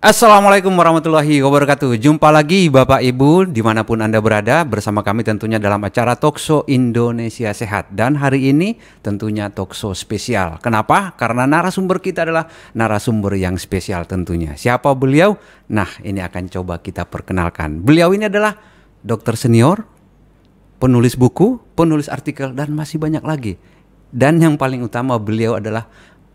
Assalamualaikum warahmatullahi wabarakatuh. Jumpa lagi Bapak Ibu dimanapun Anda berada, bersama kami tentunya dalam acara Talkshow Indonesia Sehat. Dan hari ini tentunya talkshow spesial. Kenapa? Karena narasumber kita adalah narasumber yang spesial tentunya. Siapa beliau? Nah, ini akan coba kita perkenalkan. Beliau ini adalah dokter senior, penulis buku, penulis artikel, dan masih banyak lagi. Dan yang paling utama, beliau adalah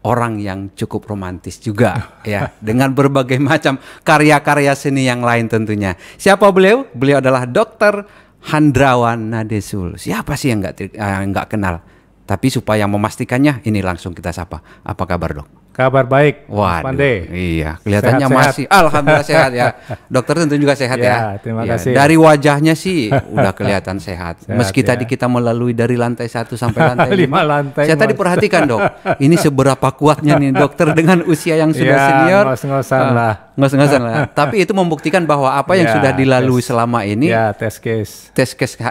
orang yang cukup romantis juga ya, dengan berbagai macam karya-karya seni yang lain tentunya. Siapa beliau? Beliau adalah Dr. Handrawan Nadesul. Siapa sih yang nggak kenal? Tapi supaya memastikannya, ini langsung kita sapa. Apa kabar, Dok? Kabar baik, Waduh, Pandey. Iya, kelihatannya Sehat, masih alhamdulillah sehat ya. Dokter tentu juga sehat ya. Terima Ya, kasih. dari wajahnya sih udah kelihatan sehat. Meski ya. tadi kita melalui dari lantai 1 sampai lantai 5. 5 lantai. Saya tadi perhatikan, Dok. Ini seberapa kuatnya nih dokter dengan usia yang sudah senior. Ngos-ngosan lah. Ngos-ngosan lah. Tapi itu membuktikan bahwa apa yang sudah dilalui selama ini, tes case. tes case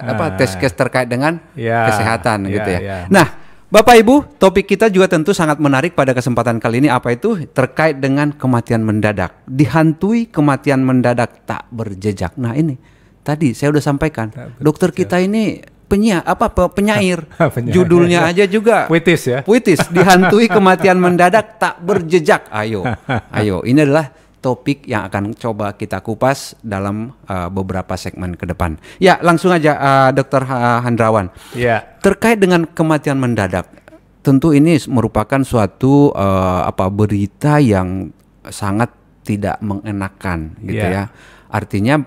terkait dengan kesehatan gitu ya. Ya. Nah, Bapak Ibu, topik kita juga tentu sangat menarik pada kesempatan kali ini. Apa itu? Terkait dengan kematian mendadak. Dihantui kematian mendadak tak berjejak. Nah, ini tadi saya udah sampaikan. Dokter kita ini penyair. Judulnya aja juga puitis ya. Puitis, dihantui kematian mendadak tak berjejak. Ayo. Ini adalah topik yang akan coba kita kupas dalam beberapa segmen ke depan. Ya, langsung aja Dr. Handrawan. Ya. Terkait dengan kematian mendadak, tentu ini merupakan suatu berita yang sangat tidak mengenakan gitu ya. Artinya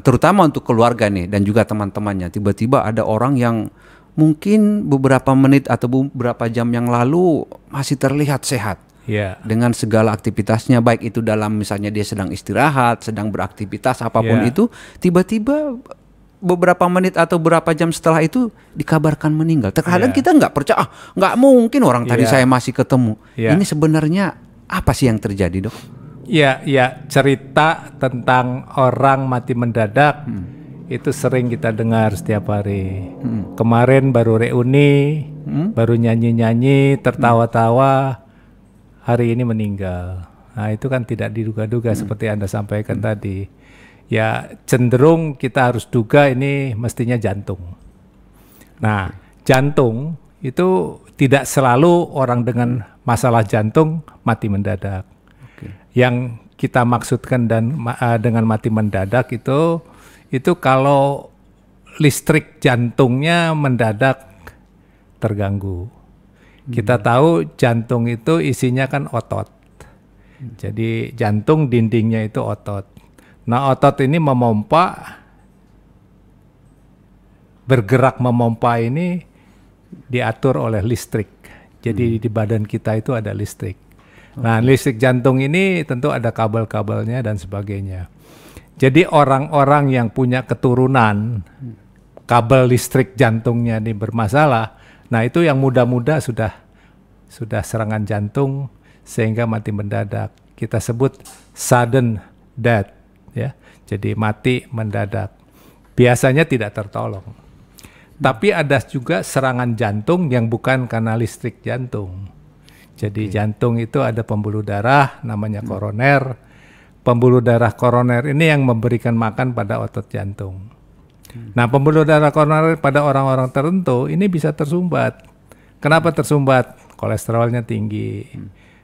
terutama untuk keluarga nih dan juga teman-temannya, tiba-tiba ada orang yang mungkin beberapa menit atau beberapa jam yang lalu masih terlihat sehat. Dengan segala aktivitasnya, baik itu dalam misalnya dia sedang istirahat, sedang beraktivitas apapun itu, tiba-tiba beberapa menit atau beberapa jam setelah itu dikabarkan meninggal. Terkadang kita nggak percaya, nggak mungkin orang tadi saya masih ketemu. Ini sebenarnya apa sih yang terjadi, Dok? Cerita tentang orang mati mendadak itu sering kita dengar setiap hari. Kemarin baru reuni, baru nyanyi-nyanyi, tertawa-tawa. Hari ini meninggal. Nah, itu kan tidak diduga-duga seperti Anda sampaikan tadi. Ya, cenderung kita harus duga ini mestinya jantung. Nah, jantung itu tidak selalu orang dengan masalah jantung mati mendadak. Yang kita maksudkan dengan mati mendadak itu kalau listrik jantungnya mendadak terganggu. Kita tahu jantung itu isinya kan otot. Jadi jantung dindingnya itu otot. Nah, otot ini bergerak memompa ini diatur oleh listrik. Jadi di badan kita itu ada listrik. Nah, listrik jantung ini tentu ada kabel-kabelnya dan sebagainya. Jadi orang-orang yang punya keturunan kabel listrik jantungnya ini bermasalah, nah itu yang muda-muda sudah serangan jantung sehingga mati mendadak. Kita sebut sudden death ya. Jadi mati mendadak. Biasanya tidak tertolong. Tapi ada juga serangan jantung yang bukan karena listrik jantung. Jadi jantung itu ada pembuluh darah namanya koroner. Pembuluh darah koroner ini yang memberikan makan pada otot jantung. Nah, pembuluh darah koroner pada orang-orang tertentu ini bisa tersumbat. Kenapa tersumbat? Kolesterolnya tinggi.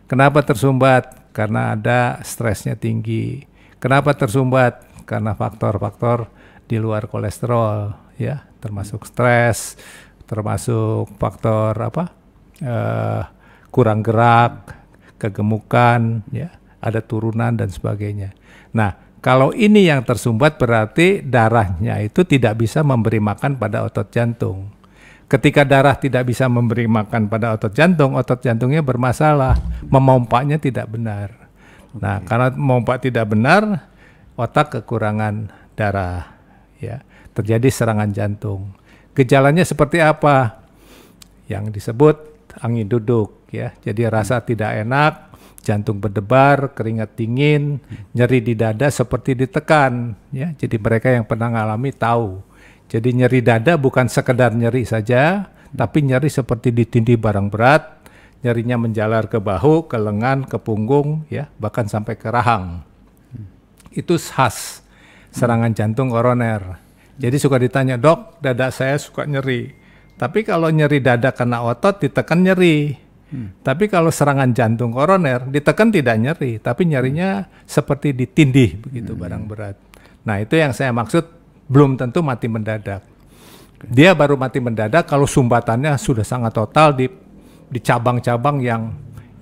Kenapa tersumbat? Karena ada stresnya tinggi. Kenapa tersumbat? Karena faktor-faktor di luar kolesterol, ya, termasuk stres, termasuk faktor kurang gerak, kegemukan, ya, ada turunan dan sebagainya. Nah, kalau ini yang tersumbat berarti darahnya itu tidak bisa memberi makan pada otot jantung. Ketika darah tidak bisa memberi makan pada otot jantungnya bermasalah, memompanya tidak benar. Nah, karena memompa tidak benar, otak kekurangan darah, ya, terjadi serangan jantung. Gejalanya seperti apa? Yang disebut angin duduk, ya. Jadi rasa tidak enak, jantung berdebar, keringat dingin, nyeri di dada seperti ditekan, ya. Jadi mereka yang pernah mengalami tahu. Jadi nyeri dada bukan sekedar nyeri saja, tapi nyeri seperti ditindih barang berat, nyerinya menjalar ke bahu, ke lengan, ke punggung, ya, bahkan sampai ke rahang. itu khas serangan jantung koroner. Jadi suka ditanya, dok, dada saya suka nyeri. Tapi kalau nyeri dada kena otot, ditekan nyeri. Tapi kalau serangan jantung koroner, ditekan tidak nyeri, tapi nyerinya seperti ditindih begitu barang berat. Nah itu yang saya maksud, belum tentu mati mendadak. Dia baru mati mendadak kalau sumbatannya sudah sangat total di cabang-cabang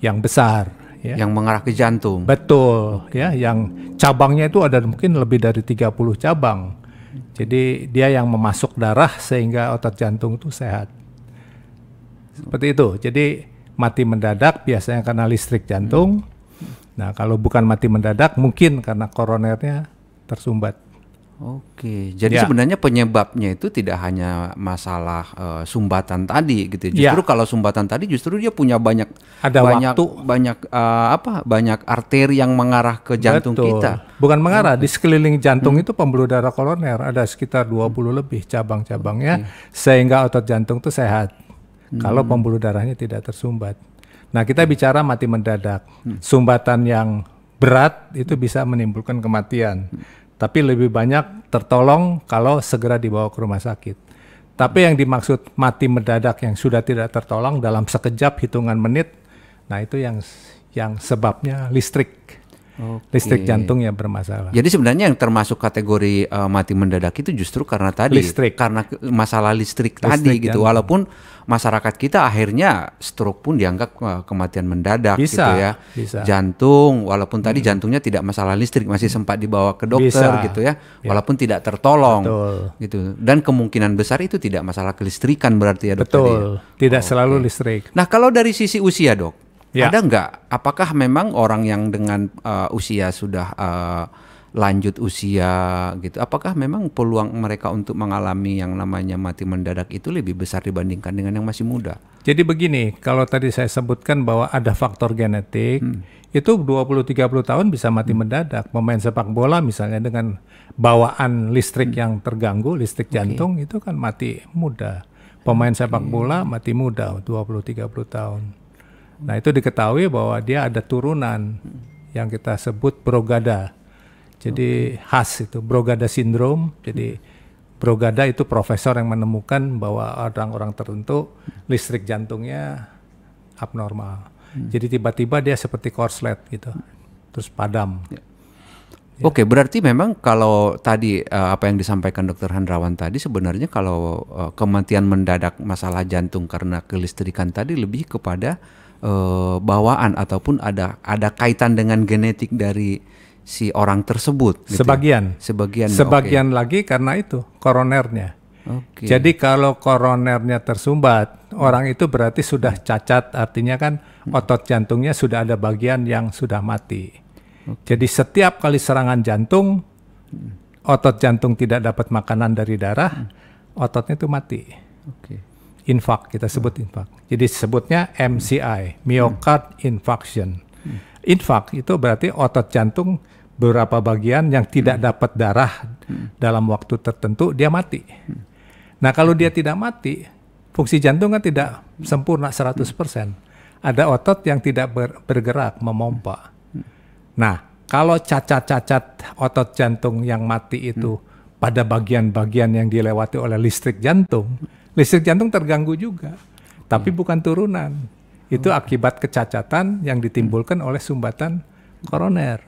yang besar. Ya. Yang mengarah ke jantung. Betul, ya, yang cabangnya itu ada mungkin lebih dari 30 cabang. Jadi dia yang memasuk darah sehingga otot jantung itu sehat. Seperti itu. Jadi mati mendadak biasanya karena listrik jantung. Nah, kalau bukan mati mendadak mungkin karena koronernya tersumbat. Oke, jadi sebenarnya penyebabnya itu tidak hanya masalah sumbatan tadi gitu. Justru kalau sumbatan tadi justru dia punya banyak arteri yang mengarah ke jantung kita. Bukan mengarah, di sekeliling jantung itu pembuluh darah koroner ada sekitar 20 lebih cabang-cabangnya sehingga otot jantung itu sehat. Kalau pembuluh darahnya tidak tersumbat. Nah, kita bicara mati mendadak. Sumbatan yang berat itu bisa menimbulkan kematian. Tapi lebih banyak tertolong kalau segera dibawa ke rumah sakit. Tapi yang dimaksud mati mendadak yang sudah tidak tertolong dalam sekejap hitungan menit, nah itu yang sebabnya listrik. Listrik jantung yang bermasalah. Jadi sebenarnya yang termasuk kategori mati mendadak itu justru karena tadi, karena masalah listrik tadi gitu. Walaupun masyarakat kita akhirnya stroke pun dianggap kematian mendadak gitu ya. Jantung, walaupun tadi jantungnya tidak masalah listrik, masih sempat dibawa ke dokter gitu ya. Walaupun tidak tertolong gitu. Dan kemungkinan besar itu tidak masalah kelistrikan berarti ya dokter. Betul, tidak selalu listrik. Nah kalau dari sisi usia dok, ada nggak? Apakah memang orang yang dengan usia sudah lanjut usia gitu, apakah memang peluang mereka untuk mengalami yang namanya mati mendadak itu lebih besar dibandingkan dengan yang masih muda? Jadi begini, kalau tadi saya sebutkan bahwa ada faktor genetik, itu 20-30 tahun bisa mati mendadak. Pemain sepak bola misalnya dengan bawaan listrik yang terganggu, listrik jantung itu kan mati muda. Pemain sepak bola mati muda 20-30 tahun. Nah itu diketahui bahwa dia ada turunan yang kita sebut Brugada. Jadi khas itu Brugada syndrome. Jadi Brugada itu profesor yang menemukan bahwa orang-orang tertentu listrik jantungnya abnormal. Jadi tiba-tiba dia seperti korslet gitu, terus padam. Oke, berarti memang kalau tadi apa yang disampaikan Dr. Hendrawan tadi sebenarnya kalau kematian mendadak masalah jantung karena kelistrikan tadi lebih kepada bawaan ataupun ada kaitan dengan genetik dari si orang tersebut. Gitu. Sebagian lagi karena itu koronernya. Jadi kalau koronernya tersumbat, orang itu berarti sudah cacat, artinya kan otot jantungnya sudah ada bagian yang sudah mati. Jadi setiap kali serangan jantung, otot jantung tidak dapat makanan dari darah, ototnya itu mati. Infark, kita sebut infark. Jadi sebutnya MCI, myocard infarction. Infark itu berarti otot jantung beberapa bagian yang tidak dapat darah dalam waktu tertentu, dia mati. Nah kalau dia tidak mati, fungsi jantung kan tidak sempurna 100%. Ada otot yang tidak bergerak, memompa. Nah kalau cacat-cacat otot jantung yang mati itu pada bagian-bagian yang dilewati oleh listrik jantung terganggu juga. Tapi bukan turunan. Itu akibat kecacatan yang ditimbulkan oleh sumbatan koroner.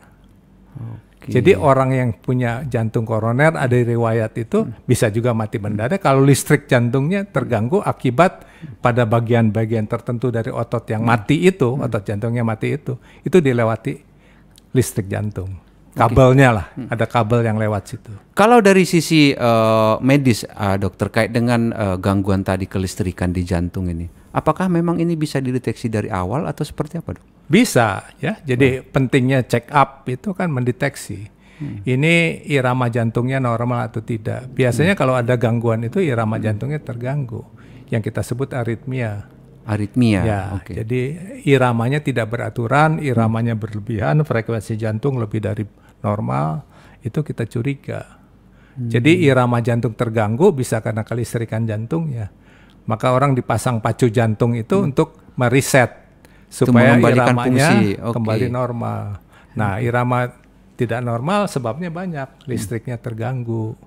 Jadi orang yang punya jantung koroner ada riwayat itu bisa juga mati mendadak kalau listrik jantungnya terganggu akibat pada bagian-bagian tertentu dari otot yang mati itu, otot jantungnya mati itu dilewati listrik jantung. Kabelnya lah, ada kabel yang lewat situ. Kalau dari sisi medis, dok, terkait dengan gangguan tadi kelistrikan di jantung ini, apakah memang ini bisa dideteksi dari awal atau seperti apa, dok? Bisa, ya. Jadi pentingnya check up itu kan mendeteksi. Ini irama jantungnya normal atau tidak. Biasanya kalau ada gangguan itu irama jantungnya terganggu, yang kita sebut aritmia. Ya, jadi iramanya tidak beraturan, iramanya berlebihan, frekuensi jantung lebih dari normal, itu kita curiga. Jadi irama jantung terganggu bisa karena kelistrikan jantung ya. Maka orang dipasang pacu jantung itu untuk mereset supaya iramanya kembali normal. Nah, irama Tidak normal sebabnya banyak, listriknya terganggu.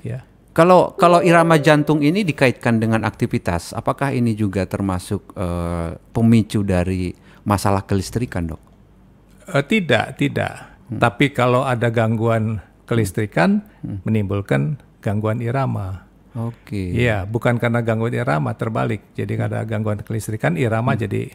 Ya. Kalau irama jantung ini dikaitkan dengan aktivitas, apakah ini juga termasuk pemicu dari masalah kelistrikan, Dok? Tidak. Tapi kalau ada gangguan kelistrikan, menimbulkan gangguan irama. Oke. Iya, bukan karena gangguan irama, terbalik. Jadi ada gangguan kelistrikan, irama jadi...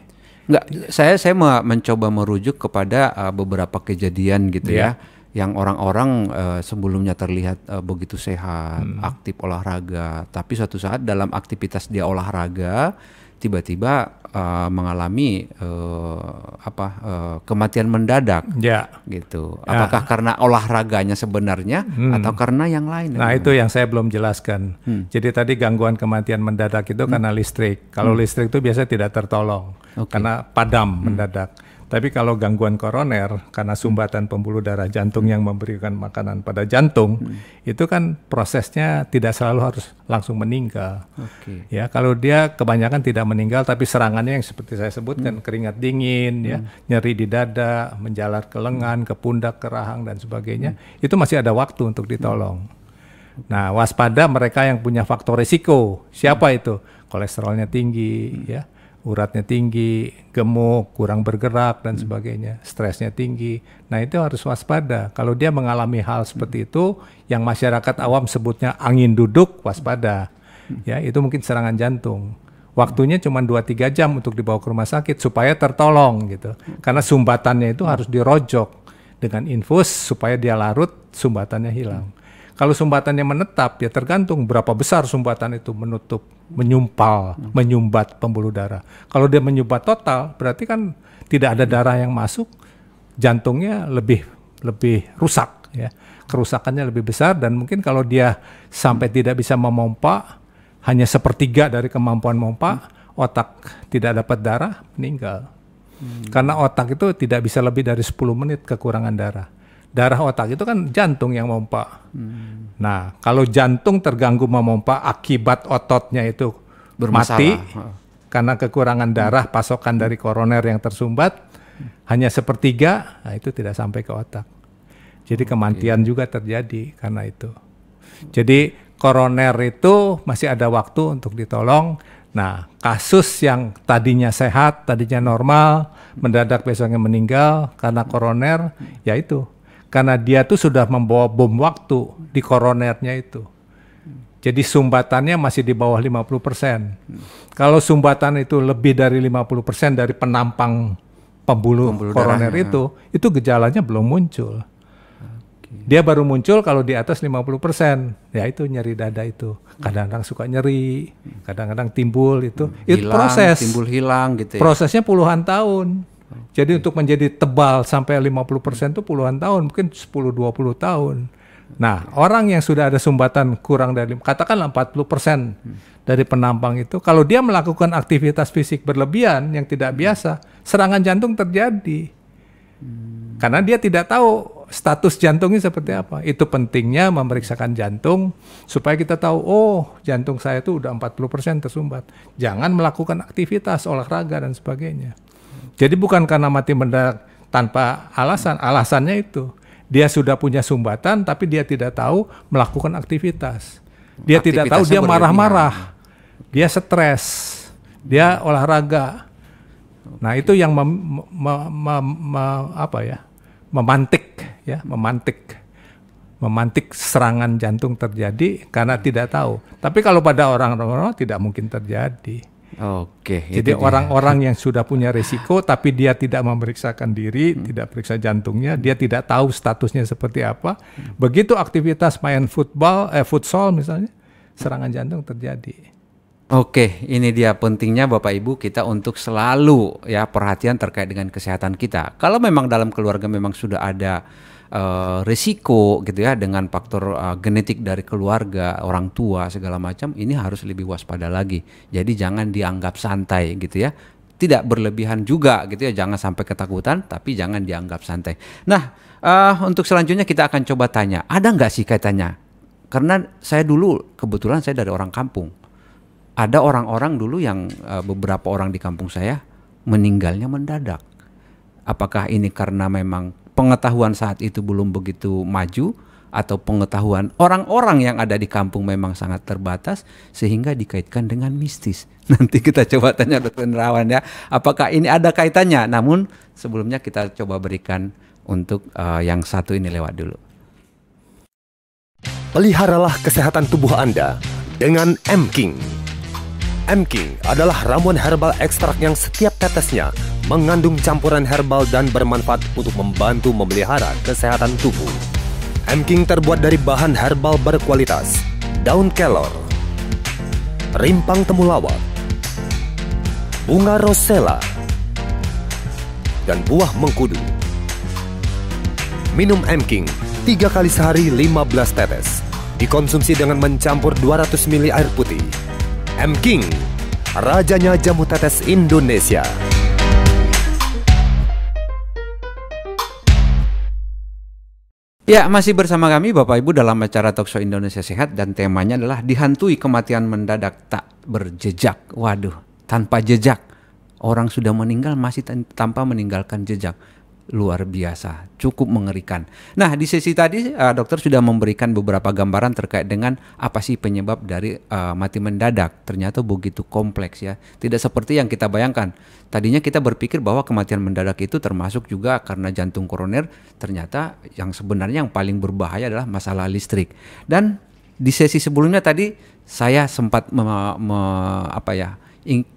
Enggak, saya mencoba merujuk kepada beberapa kejadian gitu ya, yang orang-orang sebelumnya terlihat begitu sehat, aktif olahraga, tapi suatu saat dalam aktivitas dia olahraga tiba-tiba mengalami kematian mendadak, gitu. Apakah karena olahraganya sebenarnya atau karena yang lain? Nah, itu yang saya belum jelaskan. Jadi tadi gangguan kematian mendadak itu karena listrik. Kalau listrik itu biasanya tidak tertolong karena padam mendadak. Tapi kalau gangguan koroner karena sumbatan pembuluh darah jantung yang memberikan makanan pada jantung, itu kan prosesnya tidak selalu harus langsung meninggal. Ya, kalau dia kebanyakan tidak meninggal, tapi serangannya yang seperti saya sebutkan, keringat dingin, ya, nyeri di dada, menjalar ke lengan, ke pundak, ke rahang dan sebagainya, itu masih ada waktu untuk ditolong. Nah, waspada mereka yang punya faktor risiko. Siapa itu? Kolesterolnya tinggi, ya. Uratnya tinggi, gemuk, kurang bergerak dan sebagainya, stresnya tinggi. Nah, itu harus waspada. Kalau dia mengalami hal seperti itu, yang masyarakat awam sebutnya angin duduk, waspada. Ya, itu mungkin serangan jantung. Waktunya cuma 2-3 jam untuk dibawa ke rumah sakit supaya tertolong gitu. Karena sumbatannya itu harus dirojok dengan infus supaya dia larut, sumbatannya hilang. Kalau sumbatannya menetap, ya tergantung berapa besar sumbatan itu menyumbat pembuluh darah. Kalau dia menyumbat total, berarti kan tidak ada darah yang masuk, jantungnya lebih rusak, ya. Kerusakannya lebih besar dan mungkin kalau dia sampai tidak bisa memompa, hanya 1/3 dari kemampuan memompa, otak tidak dapat darah, meninggal. Karena otak itu tidak bisa lebih dari 10 menit kekurangan darah. Darah otak itu kan jantung yang memompa. Nah, kalau jantung terganggu memompa akibat ototnya itu mati karena kekurangan darah, pasokan dari koroner yang tersumbat hanya 1/3, nah itu tidak sampai ke otak. Jadi kematian juga terjadi karena itu. Jadi koroner itu masih ada waktu untuk ditolong. Nah, kasus yang tadinya sehat, tadinya normal, mendadak besoknya meninggal karena koroner, ya itu. Karena dia tuh sudah membawa bom waktu di koronernya itu. Jadi sumbatannya masih di bawah 50%. Kalau sumbatan itu lebih dari 50% dari penampang pembuluh koroner itu gejalanya belum muncul. Dia baru muncul kalau di atas 50%. Ya itu nyeri dada itu. Kadang-kadang suka nyeri, kadang-kadang timbul itu. Itu proses. Timbul hilang gitu ya. Prosesnya puluhan tahun. Jadi untuk menjadi tebal sampai 50% itu puluhan tahun, mungkin 10-20 tahun. Nah, orang yang sudah ada sumbatan kurang dari, katakanlah 40% dari penampang itu, kalau dia melakukan aktivitas fisik berlebihan yang tidak biasa, serangan jantung terjadi. Karena dia tidak tahu status jantungnya seperti apa. Itu pentingnya memeriksakan jantung supaya kita tahu, oh jantung saya itu udah 40% tersumbat. Jangan melakukan aktivitas olahraga dan sebagainya. Jadi bukan karena mati mendadak tanpa alasan, alasannya itu. Dia sudah punya sumbatan tapi dia tidak tahu melakukan aktivitas. Dia tidak tahu, dia marah-marah, dia stres, dia olahraga. Nah itu yang memantik serangan jantung terjadi karena tidak tahu. Tapi kalau pada orang-orang tidak mungkin terjadi. Oke. Jadi orang-orang yang sudah punya risiko tapi dia tidak memeriksakan diri, tidak periksa jantungnya, dia tidak tahu statusnya seperti apa. Begitu aktivitas main futsal misalnya, serangan jantung terjadi. Oke, ini dia pentingnya Bapak Ibu kita untuk selalu ya perhatian terkait dengan kesehatan kita. Kalau memang dalam keluarga memang sudah ada risiko gitu ya dengan faktor genetik dari keluarga, orang tua segala macam, ini harus lebih waspada lagi. Jadi jangan dianggap santai gitu ya. Tidak berlebihan juga gitu ya, jangan sampai ketakutan tapi jangan dianggap santai. Nah, untuk selanjutnya kita akan coba tanya, ada nggak sih kaitannya? Karena saya dulu kebetulan saya dari orang kampung. Ada orang-orang dulu yang beberapa orang di kampung saya meninggalnya mendadak. Apakah ini karena memang pengetahuan saat itu belum begitu maju, atau pengetahuan orang-orang yang ada di kampung memang sangat terbatas sehingga dikaitkan dengan mistis. Nanti kita coba tanya Dr. Indrawan ya, apakah ini ada kaitannya. Namun sebelumnya kita coba berikan untuk yang satu ini lewat dulu. Peliharalah kesehatan tubuh Anda dengan M-King. M-King adalah ramuan herbal ekstrak yang setiap tetesnya mengandung campuran herbal dan bermanfaat untuk membantu memelihara kesehatan tubuh. M-King terbuat dari bahan herbal berkualitas, daun kelor, rimpang temulawak, bunga rosella, dan buah mengkudu. Minum M-King 3 kali sehari 15 tetes. Dikonsumsi dengan mencampur 200 ml air putih. M-King, rajanya jamu tetes Indonesia. Ya, masih bersama kami Bapak Ibu dalam acara Talkshow Indonesia Sehat, dan temanya adalah dihantui kematian mendadak tak berjejak. Waduh, tanpa jejak. Orang sudah meninggal masih tanpa meninggalkan jejak. Luar biasa, cukup mengerikan. Nah, di sesi tadi dokter sudah memberikan beberapa gambaran terkait dengan apa sih penyebab dari mati mendadak. Ternyata begitu kompleks ya. Tidak seperti yang kita bayangkan. Tadinya kita berpikir bahwa kematian mendadak itu termasuk juga karena jantung koroner. Ternyata yang sebenarnya yang paling berbahaya adalah masalah listrik. Dan di sesi sebelumnya tadi saya sempat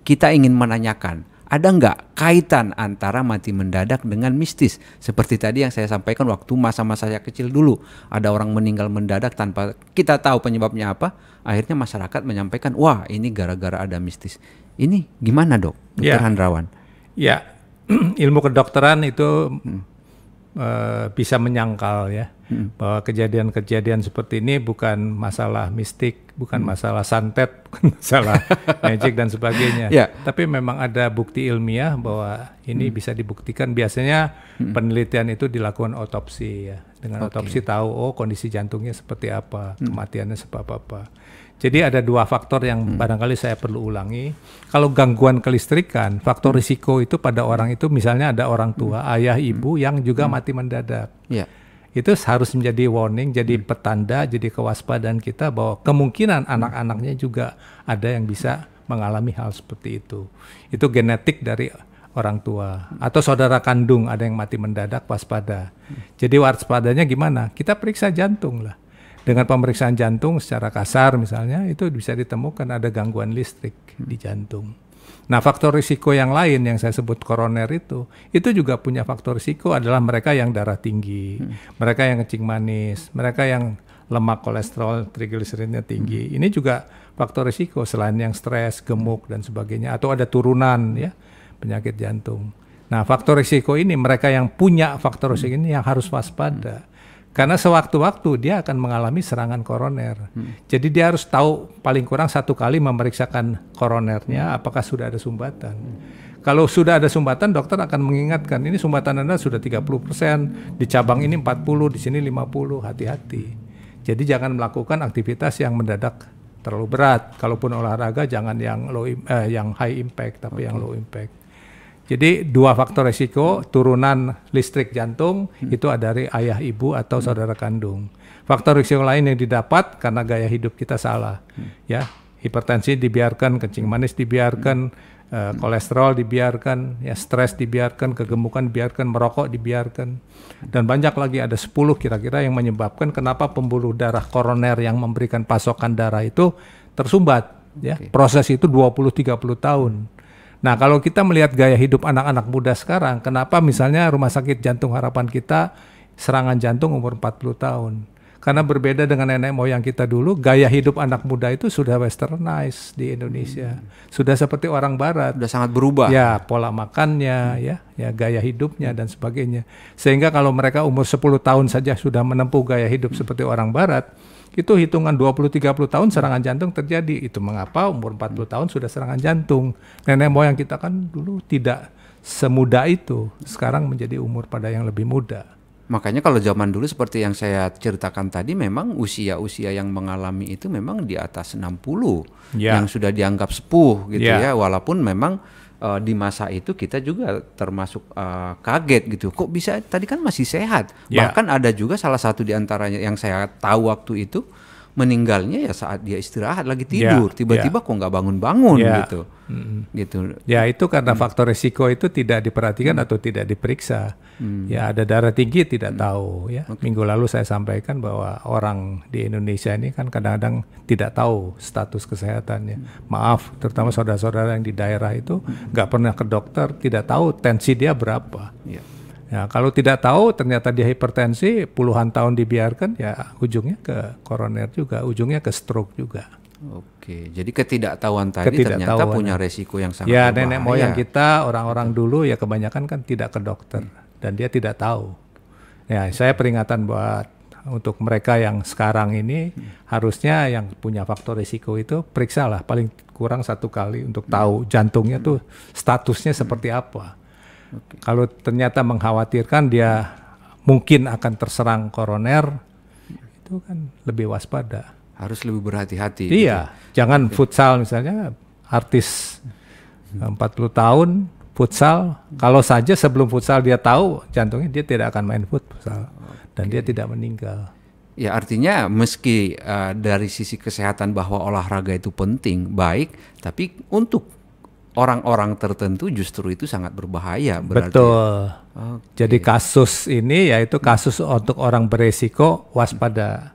kita ingin menanyakan, ada nggak kaitan antara mati mendadak dengan mistis? Seperti tadi yang saya sampaikan waktu masa-masa saya kecil dulu. Ada orang meninggal mendadak tanpa kita tahu penyebabnya apa. Akhirnya masyarakat menyampaikan, wah ini gara-gara ada mistis. Ini gimana dok? Dr. Handrawan? Ya, ilmu kedokteran itu bisa menyangkal ya. Bahwa kejadian-kejadian seperti ini bukan masalah mistik, bukan masalah santet, bukan masalah magic dan sebagainya. Tapi memang ada bukti ilmiah bahwa ini bisa dibuktikan. Biasanya penelitian itu dilakukan otopsi ya. Dengan otopsi tahu kondisi jantungnya seperti apa, kematiannya seperti apa. Jadi ada dua faktor yang barangkali saya perlu ulangi. Kalau gangguan kelistrikan, faktor risiko itu pada orang itu misalnya ada orang tua, ayah, ibu yang juga mati mendadak. Itu harus menjadi warning, jadi petanda, jadi kewaspadaan kita bahwa kemungkinan anak-anaknya juga ada yang bisa mengalami hal seperti itu. Itu genetik dari orang tua. Atau saudara kandung ada yang mati mendadak, waspada. Jadi waspadanya gimana? Kita periksa jantung lah. Dengan pemeriksaan jantung secara kasar misalnya, itu bisa ditemukan ada gangguan listrik di jantung. Nah, faktor risiko yang lain yang saya sebut koroner itu juga punya faktor risiko adalah mereka yang darah tinggi, mereka yang kencing manis, mereka yang lemak, kolesterol, trigliseridnya tinggi. Ini juga faktor risiko selain yang stres, gemuk dan sebagainya, atau ada turunan ya penyakit jantung. Nah, faktor risiko ini mereka yang punya faktor risiko ini yang harus waspada. Karena sewaktu-waktu dia akan mengalami serangan koroner. Jadi dia harus tahu paling kurang 1 kali memeriksakan koronernya apakah sudah ada sumbatan. Kalau sudah ada sumbatan, dokter akan mengingatkan, ini sumbatan Anda sudah 30%, di cabang ini 40, di sini 50, hati-hati. Jadi jangan melakukan aktivitas yang mendadak terlalu berat. Kalaupun olahraga jangan yang yang high impact, tapi yang low impact. Jadi dua faktor risiko, turunan listrik jantung itu ada dari ayah, ibu atau saudara kandung. Faktor risiko lain yang didapat karena gaya hidup kita salah. Ya, hipertensi dibiarkan, kencing manis dibiarkan, kolesterol dibiarkan, ya stres dibiarkan, kegemukan dibiarkan, merokok dibiarkan. Dan banyak lagi, ada 10 kira-kira yang menyebabkan kenapa pembuluh darah koroner yang memberikan pasokan darah itu tersumbat. Ya, proses itu 20-30 tahun. Nah, kalau kita melihat gaya hidup anak-anak muda sekarang, kenapa misalnya Rumah Sakit Jantung Harapan kita serangan jantung umur 40 tahun? Karena berbeda dengan nenek moyang kita dulu, gaya hidup anak muda itu sudah westernized di Indonesia. Sudah seperti orang barat. Sudah sangat berubah. Ya, pola makannya, ya gaya hidupnya dan sebagainya. Sehingga kalau mereka umur 10 tahun saja sudah menempuh gaya hidup seperti orang barat, itu hitungan 20-30 tahun serangan jantung terjadi. Itu mengapa umur 40 tahun sudah serangan jantung. Nenek moyang kita kan dulu tidak semuda itu. Sekarang menjadi umur pada yang lebih muda. Makanya kalau zaman dulu seperti yang saya ceritakan tadi, memang usia-usia yang mengalami itu memang di atas 60. Yang sudah dianggap sepuh gitu ya. Walaupun memang di masa itu kita juga termasuk kaget gitu. Kok bisa tadi kan masih sehat. Ya. Bahkan ada juga salah satu di antaranya yang saya tahu waktu itu meninggalnya ya saat dia istirahat lagi tidur. Tiba-tiba kok nggak bangun-bangun gitu. Gitu. Ya itu karena faktor risiko itu tidak diperhatikan atau tidak diperiksa. Ya ada darah tinggi tidak tahu ya. Minggu lalu saya sampaikan bahwa orang di Indonesia ini kan kadang-kadang tidak tahu status kesehatannya. Maaf, terutama saudara-saudara yang di daerah itu nggak pernah ke dokter, tidak tahu tensi dia berapa. Ya kalau tidak tahu ternyata dia hipertensi, puluhan tahun dibiarkan ya ujungnya ke koroner juga, ujungnya ke stroke juga. Oke, jadi ketidaktahuan tadi ternyata punya resiko yang sangat ya, berbahaya. Nenek moyang kita, orang-orang dulu ya kebanyakan kan tidak ke dokter dan dia tidak tahu. Ya, saya peringatan buat untuk mereka yang sekarang ini harusnya yang punya faktor risiko itu periksalah paling kurang 1 kali untuk tahu jantungnya tuh statusnya seperti apa. Kalau ternyata mengkhawatirkan dia mungkin akan terserang koroner, itu kan lebih waspada. Harus lebih berhati-hati. Iya, jangan futsal misalnya artis 40 tahun futsal, kalau saja sebelum futsal dia tahu jantungnya, dia tidak akan main futsal dan dia tidak meninggal. Ya artinya meski dari sisi kesehatan bahwa olahraga itu penting, baik, tapi untuk orang-orang tertentu justru itu sangat berbahaya. Berarti. Betul. Jadi kasus ini yaitu kasus untuk orang beresiko, waspada.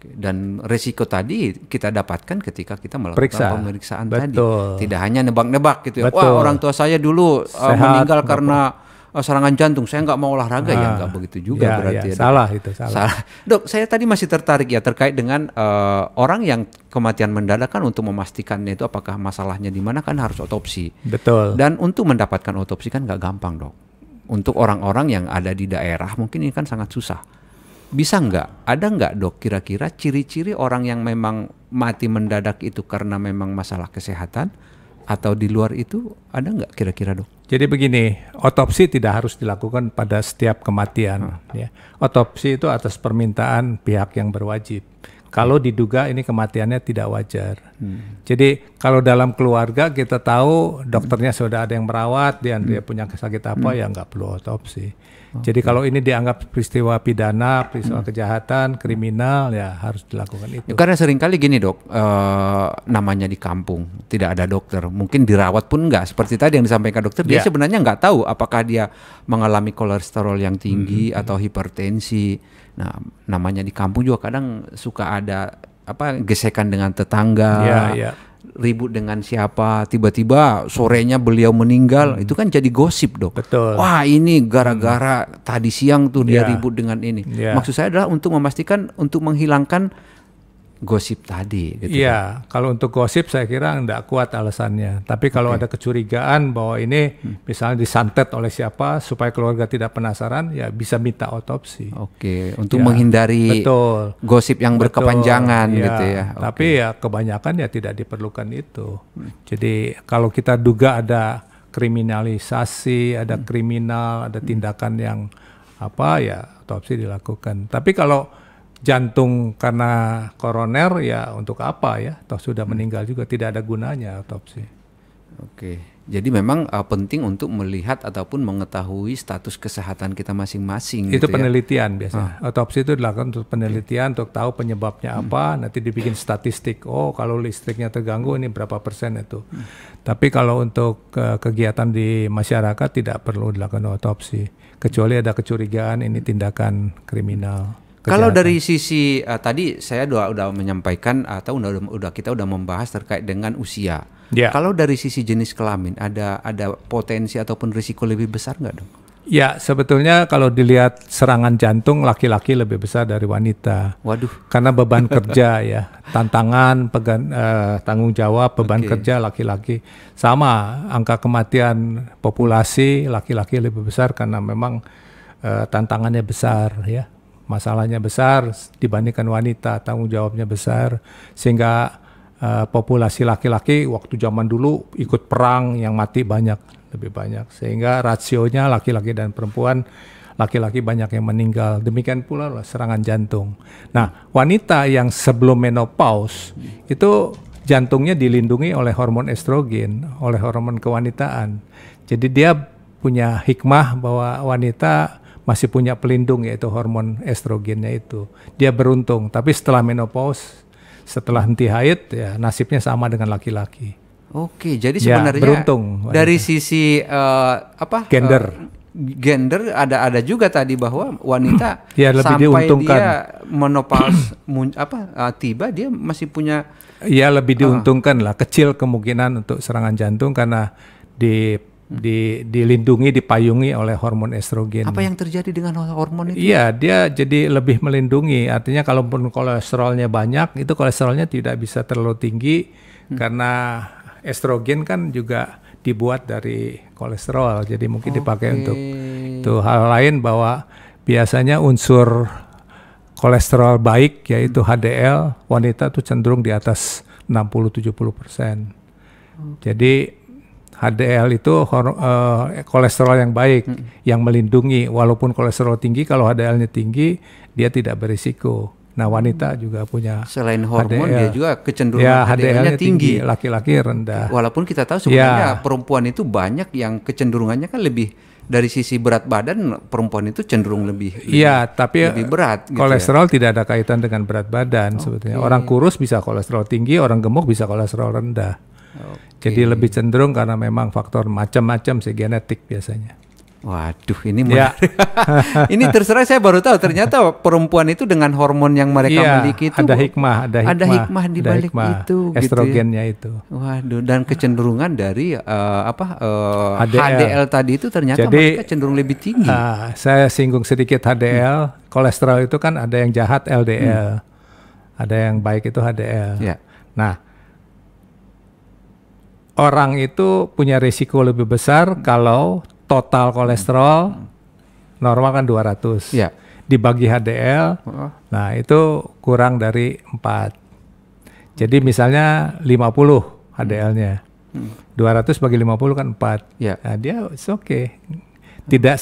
Dan resiko tadi kita dapatkan ketika kita melakukan pemeriksaan tadi. Tidak hanya nebak-nebak gitu ya. Wah orang tua saya dulu meninggal karena serangan jantung, saya nggak mau olahraga ya nggak begitu juga berarti. Ya, salah itu salah. Dok, saya tadi masih tertarik ya terkait dengan orang yang kematian mendadak kan untuk memastikannya itu apakah masalahnya di mana kan harus otopsi. Betul. Dan untuk mendapatkan otopsi kan nggak gampang dok. Untuk orang-orang yang ada di daerah mungkin ini kan sangat susah. Bisa nggak? Ada nggak dok kira-kira ciri-ciri orang yang memang mati mendadak itu karena memang masalah kesehatan atau di luar itu ada nggak kira-kira dok? Jadi begini, otopsi tidak harus dilakukan pada setiap kematian. Ya. Otopsi itu atas permintaan pihak yang berwajib. Kalau diduga ini kematiannya tidak wajar. Jadi kalau dalam keluarga kita tahu dokternya sudah ada yang merawat, dia punya sakit apa ya nggak perlu otopsi. Jadi kalau ini dianggap peristiwa pidana, peristiwa kejahatan, kriminal ya harus dilakukan itu. Ya, karena seringkali gini dok, namanya di kampung tidak ada dokter, mungkin dirawat pun enggak. Seperti tadi yang disampaikan dokter, dia sebenarnya nggak tahu apakah dia mengalami kolesterol yang tinggi atau hipertensi. Nah, namanya di kampung juga kadang suka ada gesekan dengan tetangga. Ribut dengan siapa, tiba-tiba sorenya beliau meninggal, itu kan jadi gosip dok. Betul. Wah ini gara-gara tadi siang tuh dia ribut dengan ini. Maksud saya adalah untuk memastikan, untuk menghilangkan gosip tadi. Gitu iya, kalau untuk gosip saya kira enggak kuat alasannya. Tapi kalau ada kecurigaan bahwa ini misalnya disantet oleh siapa supaya keluarga tidak penasaran, ya bisa minta otopsi. Untuk menghindari gosip yang berkepanjangan gitu ya. Tapi ya kebanyakan ya tidak diperlukan itu. Jadi kalau kita duga ada kriminalisasi, ada kriminal, ada tindakan yang ya otopsi dilakukan. Tapi kalau jantung karena koroner ya untuk apa ya? Toh sudah meninggal juga, tidak ada gunanya otopsi. Jadi memang penting untuk melihat ataupun mengetahui status kesehatan kita masing-masing. Itu gitu penelitian biasanya. Otopsi itu dilakukan untuk penelitian, untuk tahu penyebabnya apa. Nanti dibikin statistik. Oh kalau listriknya terganggu ini berapa persen itu. Tapi kalau untuk kegiatan di masyarakat tidak perlu dilakukan otopsi. Kecuali ada kecurigaan ini tindakan kriminal. Kalau dari sisi tadi saya udah menyampaikan atau kita udah membahas terkait dengan usia. Kalau dari sisi jenis kelamin ada potensi ataupun risiko lebih besar nggak dong? Ya sebetulnya kalau dilihat serangan jantung laki-laki lebih besar dari wanita. Waduh. Karena beban kerja ya, tantangan, tanggung jawab, beban kerja laki-laki. Sama angka kematian populasi laki-laki lebih besar karena memang tantangannya besar ya. Masalahnya besar dibandingkan wanita, tanggung jawabnya besar, sehingga populasi laki-laki waktu zaman dulu ikut perang yang mati lebih banyak, sehingga rasionya laki-laki dan perempuan, laki-laki banyak yang meninggal, demikian pula serangan jantung. Nah wanita yang sebelum menopause itu jantungnya dilindungi oleh hormon estrogen, oleh hormon kewanitaan. Jadi dia punya hikmah bahwa wanita masih punya pelindung, yaitu hormon estrogennya itu. Dia beruntung, tapi setelah menopause, setelah henti haid, ya nasibnya sama dengan laki-laki. Oke, jadi Ya, sebenarnya beruntung dari sisi Gender. gender ada juga tadi bahwa wanita Ya, lebih sampai diuntungkan. dia menopause tiba dia masih punya Ya lebih diuntungkan lah, kecil kemungkinan untuk serangan jantung karena dilindungi, dipayungi oleh hormon estrogen. apa yang terjadi dengan hormon itu? Iya, dia jadi lebih melindungi. Artinya kalaupun kolesterolnya banyak, itu kolesterolnya tidak bisa terlalu tinggi karena estrogen kan juga dibuat dari kolesterol. Jadi mungkin dipakai untuk itu. Hal lain bahwa biasanya unsur kolesterol baik yaitu HDL wanita tuh cenderung di atas 60-70%. Jadi HDL itu kolesterol yang baik, yang melindungi. Walaupun kolesterol tinggi, kalau HDL-nya tinggi, dia tidak berisiko. Nah, wanita juga punya Selain hormon HDL. dia juga kecenderungan Ya, HDL-nya tinggi. laki-laki rendah. Walaupun kita tahu sebenarnya Ya. perempuan itu banyak yang kecenderungannya kan lebih dari sisi berat badan, perempuan itu cenderung lebih Iya, tapi lebih berat gitu kolesterol tidak ada kaitan dengan berat badan sebetulnya. Orang kurus bisa kolesterol tinggi, orang gemuk bisa kolesterol rendah. Jadi lebih cenderung karena memang faktor macam-macam sih, genetik biasanya. Waduh, ini Ya. menarik. Ini terserah saya baru tahu ternyata perempuan itu dengan hormon yang mereka Iya, miliki itu ada hikmah di balik itu estrogennya gitu ya. itu. Waduh, dan kecenderungan dari HDL. HDL tadi itu ternyata Jadi, mereka cenderung lebih tinggi. Saya singgung sedikit HDL. Kolesterol itu kan ada yang jahat LDL, ada yang baik itu HDL. Ya. Nah, orang itu punya risiko lebih besar kalau total kolesterol normal kan 200. Ya. Dibagi HDL, nah itu kurang dari 4. Jadi misalnya 50 HDL-nya. 200 bagi 50 kan 4. Ya. Nah, dia it's okay. Tidak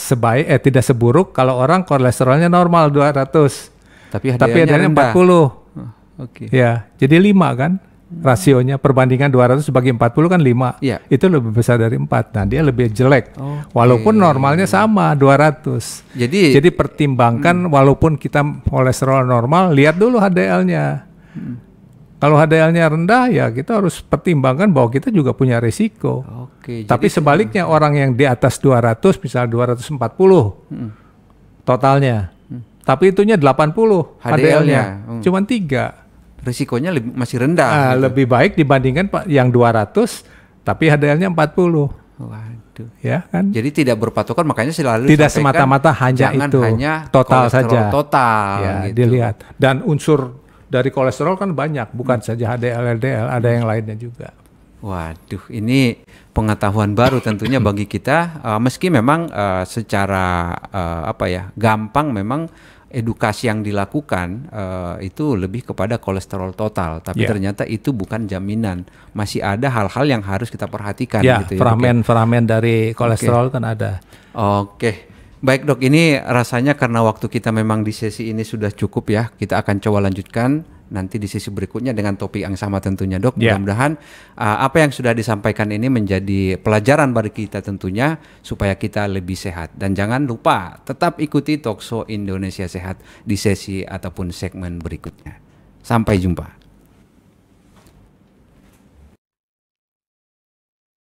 tidak seburuk kalau orang kolesterolnya normal 200. Tapi Tapi HDL-nya 40. Oke. Ya, jadi 5 kan? Rasionya perbandingan 200 bagi 40 kan 5. Iya. Itu lebih besar dari 4. Nah, dia lebih jelek. Oke. Walaupun normalnya sama 200. Jadi pertimbangkan walaupun kita kolesterol normal, lihat dulu HDL-nya. Kalau HDL-nya rendah ya kita harus pertimbangkan bahwa kita juga punya risiko. oke. Tapi sebaliknya orang yang di atas 200, misal 240 totalnya. Tapi itunya 80 HDL-nya. Cuman 3. Risikonya masih rendah. Gitu. Lebih baik dibandingkan yang 200 tapi HDL-nya 40. Waduh. Ya kan? Jadi tidak berpatokan, makanya selalu Tidak disampaikan, semata-mata hanya jangan itu. hanya Total kolesterol saja. total Ya, gitu. dilihat. Dan unsur dari kolesterol kan banyak, bukan saja HDL, LDL, ada yang lainnya juga. Waduh, ini pengetahuan baru tentunya bagi kita. Meski memang secara gampang memang edukasi yang dilakukan itu lebih kepada kolesterol total, tapi ternyata itu bukan jaminan. Masih ada hal-hal yang harus kita perhatikan. Ya, gitu feramen dari kolesterol kan ada. Oke. Baik dok, ini rasanya karena waktu kita memang di sesi ini sudah cukup ya. Kita akan coba lanjutkan nanti di sesi berikutnya dengan topik yang sama tentunya dok. Mudah-mudahan apa yang sudah disampaikan ini menjadi pelajaran bagi kita tentunya supaya kita lebih sehat. Dan jangan lupa tetap ikuti Talkshow Indonesia Sehat di sesi ataupun segmen berikutnya. Sampai jumpa.